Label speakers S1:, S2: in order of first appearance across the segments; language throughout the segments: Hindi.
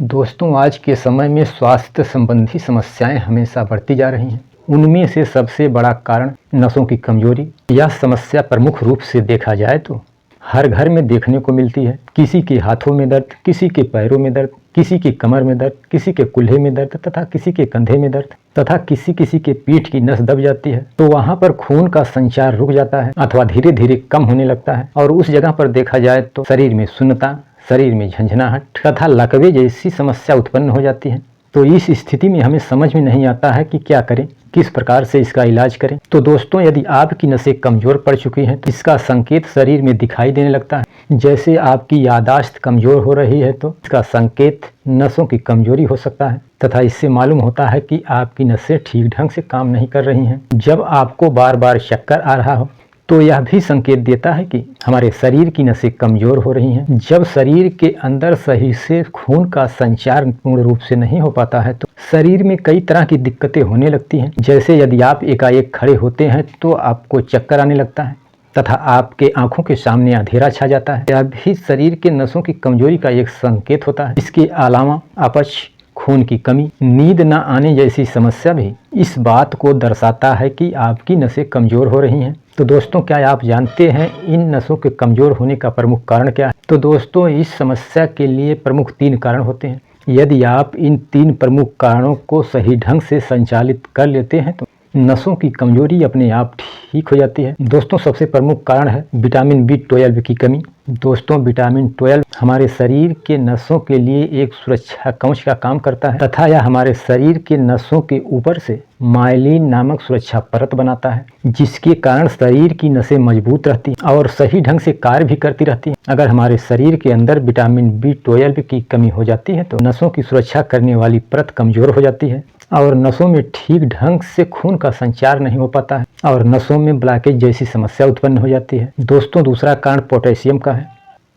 S1: दोस्तों, आज के समय में स्वास्थ्य संबंधी समस्याएं हमेशा बढ़ती जा रही हैं। उनमें से सबसे बड़ा कारण नसों की कमजोरी। यह समस्या प्रमुख रूप से देखा जाए तो हर घर में देखने को मिलती है। किसी के हाथों में दर्द, किसी के पैरों में दर्द, किसी की कमर में दर्द, किसी के कूल्हे में दर्द तथा किसी के कंधे में दर्द तथा किसी के पीठ की नस दब जाती है तो वहां पर खून का संचार रुक जाता है अथवा धीरे धीरे कम होने लगता है। और उस जगह पर देखा जाए तो शरीर में शून्यता, शरीर में झंझनाहट तथा लकवे जैसी समस्या उत्पन्न हो जाती है। तो इस स्थिति में हमें समझ में नहीं आता है कि क्या करें, किस प्रकार से इसका इलाज करें। तो दोस्तों, यदि आपकी नसें कमजोर पड़ चुकी हैं तो इसका संकेत शरीर में दिखाई देने लगता है। जैसे आपकी यादाश्त कमजोर हो रही है तो इसका संकेत नसों की कमजोरी हो सकता है तथा इससे मालूम होता है कि आपकी नसें ठीक ढंग से काम नहीं कर रही हैं। जब आपको बार बार चक्कर आ रहा हो तो यह भी संकेत देता है कि हमारे शरीर की नसें कमजोर हो रही हैं। जब शरीर के अंदर सही से खून का संचार पूर्ण रूप से नहीं हो पाता है तो शरीर में कई तरह की दिक्कतें होने लगती हैं। जैसे यदि आप एकाएक खड़े होते हैं तो आपको चक्कर आने लगता है तथा आपके आंखों के सामने अंधेरा छा जाता है। यह भी शरीर के नसों की कमजोरी का एक संकेत होता है। इसके अलावा अपच, खून की कमी, नींद न आने जैसी समस्या भी इस बात को दर्शाता है कि आपकी नसें कमजोर हो रही हैं। तो दोस्तों, क्या आप जानते हैं इन नसों के कमजोर होने का प्रमुख कारण क्या है? तो दोस्तों, इस समस्या के लिए प्रमुख 3 कारण होते हैं। यदि आप इन 3 प्रमुख कारणों को सही ढंग से संचालित कर लेते हैं तो नसों की कमजोरी अपने आप ठीक हो जाती है। दोस्तों, सबसे प्रमुख कारण है विटामिन B12 की कमी। दोस्तों, विटामिन 12 हमारे शरीर के नसों के लिए एक सुरक्षा कवच का काम करता है तथा यह हमारे शरीर के नसों के ऊपर से माइलिन नामक सुरक्षा परत बनाता है, जिसके कारण शरीर की नसें मजबूत रहती हैं और सही ढंग से कार्य भी करती रहती हैं। अगर हमारे शरीर के अंदर विटामिन B12 की कमी हो जाती है तो नसों की सुरक्षा करने वाली परत कमजोर हो जाती है और नसों में ठीक ढंग से खून का संचार नहीं हो पाता है और नसों में ब्लॉकेज जैसी समस्या उत्पन्न हो जाती है। दोस्तों, दूसरा कारण पोटेशियम का है।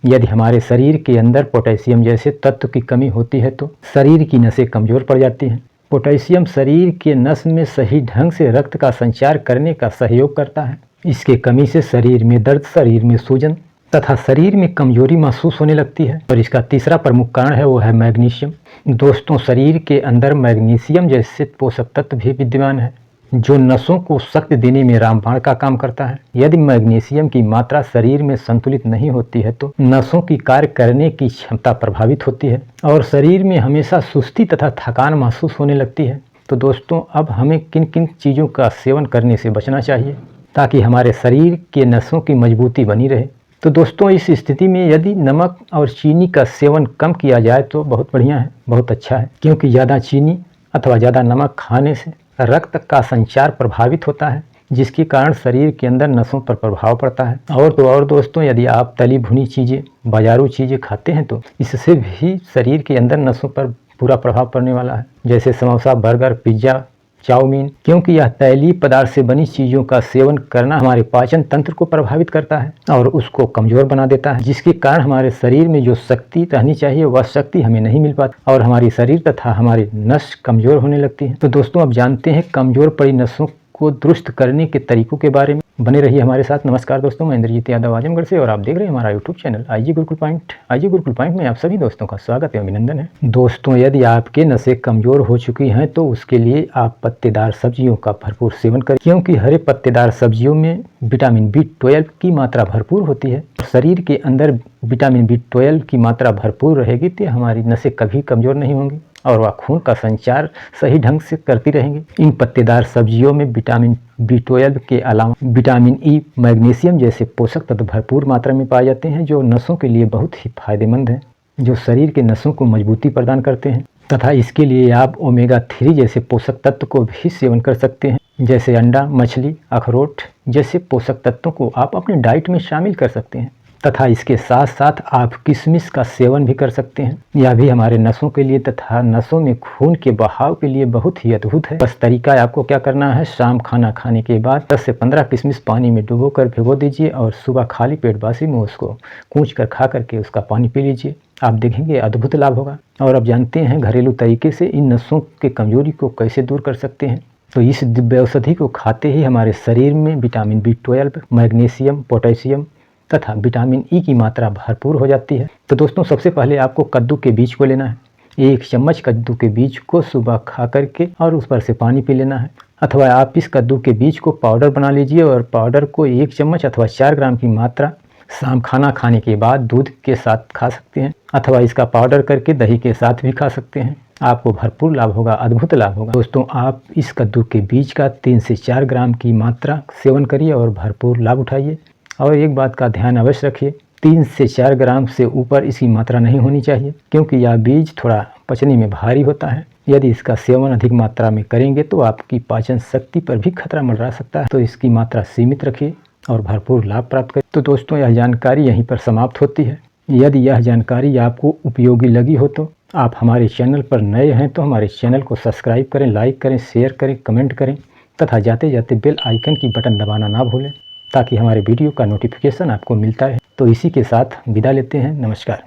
S1: यदि हमारे शरीर के अंदर पोटेशियम जैसे तत्व की कमी होती है तो शरीर की नसें कमजोर पड़ जाती हैं। पोटेशियम शरीर के नस में सही ढंग से रक्त का संचार करने का सहयोग करता है। इसके कमी से शरीर में दर्द, शरीर में सूजन तथा शरीर में कमजोरी महसूस होने लगती है। और इसका तीसरा प्रमुख कारण है वो है मैग्नीशियम। दोस्तों, शरीर के अंदर मैग्नीशियम जैसे पोषक तत्व भी विद्यमान है जो नसों को शक्ति देने में रामबाण का काम करता है। यदि मैग्नीशियम की मात्रा शरीर में संतुलित नहीं होती है तो नसों की कार्य करने की क्षमता प्रभावित होती है और शरीर में हमेशा सुस्ती तथा थकान महसूस होने लगती है। तो दोस्तों, अब हमें किन किन चीज़ों का सेवन करने से बचना चाहिए ताकि हमारे शरीर के नसों की मजबूती बनी रहे? तो दोस्तों, इस स्थिति में यदि नमक और चीनी का सेवन कम किया जाए तो बहुत बढ़िया है, बहुत अच्छा है, क्योंकि ज़्यादा चीनी अथवा ज़्यादा नमक खाने से रक्त का संचार प्रभावित होता है, जिसके कारण शरीर के अंदर नसों पर प्रभाव पड़ता है। और दोस्तों, यदि आप तली भुनी चीज़ें, बाजारू चीज़ें खाते हैं तो इससे भी शरीर के अंदर नसों पर बुरा प्रभाव पड़ने वाला है, जैसे समोसा, बर्गर, पिज्ज़ा, चाउमीन, क्योंकि यह तैलीय पदार्थ से बनी चीज़ों का सेवन करना हमारे पाचन तंत्र को प्रभावित करता है और उसको कमज़ोर बना देता है, जिसके कारण हमारे शरीर में जो शक्ति रहनी चाहिए वह शक्ति हमें नहीं मिल पाती और हमारी शरीर तथा हमारी नस कमज़ोर होने लगती है। तो दोस्तों, अब जानते हैं कमज़ोर पड़ी नसों को दुरुस्त करने के तरीकों के बारे में। बने रहिए हमारे साथ। नमस्कार दोस्तों, मैं इंद्रजीत यादव आजमगढ़ से और आप देख रहे हैं हमारा YouTube channel IG Gurukul point. IG Gurukul point में आप सभी दोस्तों का स्वागत एवं अभिनंदन है। दोस्तों, यदि आपके नसें कमजोर हो चुकी हैं तो उसके लिए आप पत्तेदार सब्जियों का भरपूर सेवन करें, क्योंकि हरे पत्तेदार सब्जियों में विटामिन B12 की मात्रा भरपूर होती है। शरीर के अंदर विटामिन B12 की मात्रा भरपूर रहेगी तो हमारी नसें कभी कमजोर नहीं होंगी और वह खून का संचार सही ढंग से करती रहेंगी। इन पत्तेदार सब्जियों में विटामिन B12 के अलावा विटामिन E, मैग्नीशियम जैसे पोषक तत्व भरपूर मात्रा में पाए जाते हैं जो नसों के लिए बहुत ही फायदेमंद हैं, जो शरीर के नसों को मजबूती प्रदान करते हैं। तथा इसके लिए आप ओमेगा 3 जैसे पोषक तत्व को भी सेवन कर सकते हैं, जैसे अंडा, मछली, अखरोट जैसे पोषक तत्वों को आप अपने डाइट में शामिल कर सकते हैं। तथा इसके साथ साथ आप किशमिश का सेवन भी कर सकते हैं। यह भी हमारे नसों के लिए तथा नसों में खून के बहाव के लिए बहुत ही अद्भुत है। बस तरीका आपको क्या करना है, शाम खाना खाने के बाद 10 से 15 किशमिश पानी में डुबोकर भिगो दीजिए और सुबह खाली पेट बासी में उसको कूच कर खा करके उसका पानी पी लीजिए। आप देखेंगे अद्भुत लाभ होगा। और अब जानते हैं घरेलू तरीके से इन नसों के कमजोरी को कैसे दूर कर सकते हैं। तो इस दिव्य औषधि को खाते ही हमारे शरीर में विटामिन B12, मैग्नीशियम, पोटेशियम तथा विटामिन ई की मात्रा भरपूर हो जाती है। तो दोस्तों सबसे पहले आपको कद्दू के बीज को लेना है 1 चम्मच कद्दू के बीज को सुबह खा करके और उस पर से पानी पी लेना है। अथवा आप इस कद्दू के बीज को पाउडर बना लीजिए और पाउडर को 1 चम्मच अथवा 4 ग्राम की मात्रा शाम खाना खाने के बाद दूध के साथ खा सकते हैं, अथवा इसका पाउडर करके दही के साथ भी खा सकते हैं। आपको भरपूर लाभ होगा, अद्भुत लाभ होगा। दोस्तों, आप इस कद्दू के बीज का 3 से 4 ग्राम की मात्रा सेवन करिए और भरपूर लाभ उठाइए। और एक बात का ध्यान अवश्य रखिए, 3 से 4 ग्राम से ऊपर इसकी मात्रा नहीं होनी चाहिए, क्योंकि यह बीज थोड़ा पचने में भारी होता है। यदि इसका सेवन अधिक मात्रा में करेंगे तो आपकी पाचन शक्ति पर भी खतरा मंडरा सकता है। तो इसकी मात्रा सीमित रखिए और भरपूर लाभ प्राप्त करें। तो दोस्तों, यह जानकारी यहीं पर समाप्त होती है। यदि यह जानकारी आपको उपयोगी लगी हो तो आप हमारे चैनल पर नए हैं तो हमारे चैनल को सब्सक्राइब करें, लाइक करें, शेयर करें, कमेंट करें तथा जाते जाते बेल आइकन की बटन दबाना ना भूलें, ताकि हमारे वीडियो का नोटिफिकेशन आपको मिलता रहे। तो इसी के साथ विदा लेते हैं। नमस्कार।